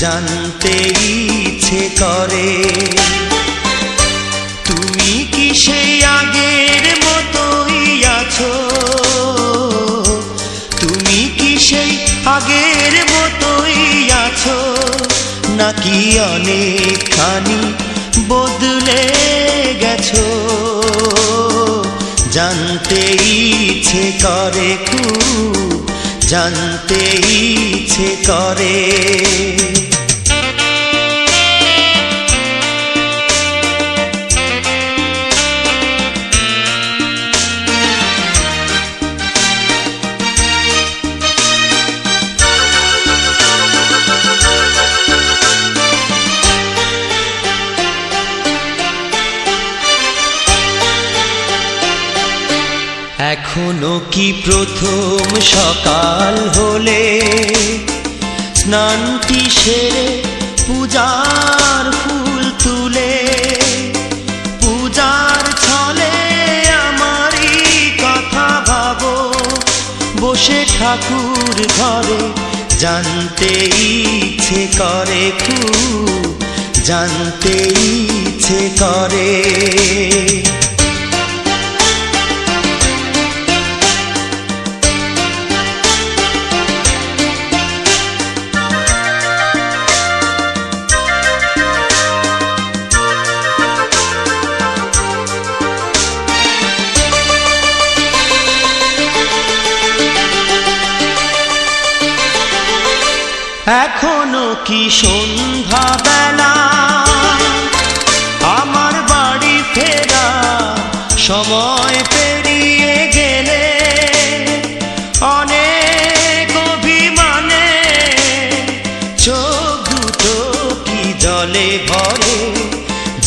জানতে ইচ্ছে করে। তুমি কি সেই আগের মতোই আছো? তুমি কি সেই আগের মতোই আছো, নাকি অনেকখানি বদলে গেছো? জানতে ইচ্ছে করে, খুব জানতে ইচ্ছে করে। এখনো কি প্রথম সকাল হলে স্নানটি সেরে পূজার ফুল তুলে, পূজার ছলে আমারই কথা ভাবো বসে ঠাকুর ঘরে? জানতে ইচ্ছে করে, খুব জানতে ইচ্ছে করে। এখনো কি সন্ধ্যা বেলা আমার বাড়ি ফেরা সময় পেরিয়ে গেলে? অনেক অভিমানে চোখ দুটো কি জলে ভরে?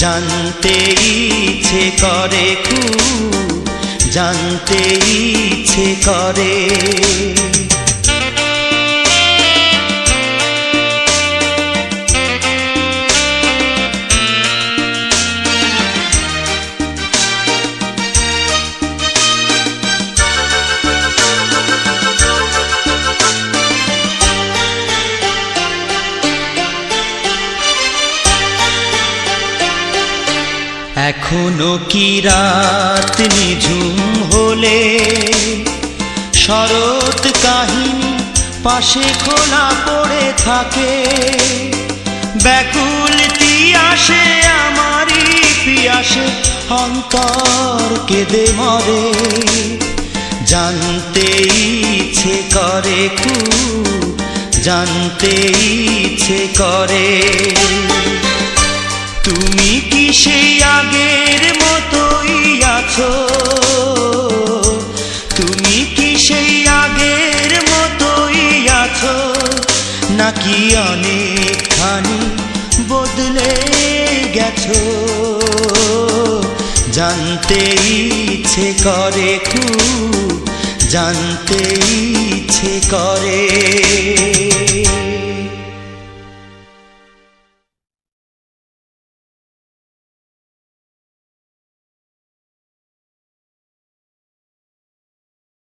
জানতে ইচ্ছে করে, খুব জানতে ইচ্ছে করে। এখনো কি রাত নিঝুম হলে শরৎ কাহিনী পাশে খোলা পড়ে থাকে? ব্যাকুল তিয়াসে আমারই পিয়াসে অন্তর কেঁদে মরে। জানতে ইচ্ছে করে, খুব জানতে ইচ্ছে করে। তুমি কি সেই আগের মতোই আছো? তুমি কি সেই আগের মতোই আছো, নাকি অনেকখানি বদলে গেছো? জানতে ইচ্ছে করে, খুব জানতে ইচ্ছে করে।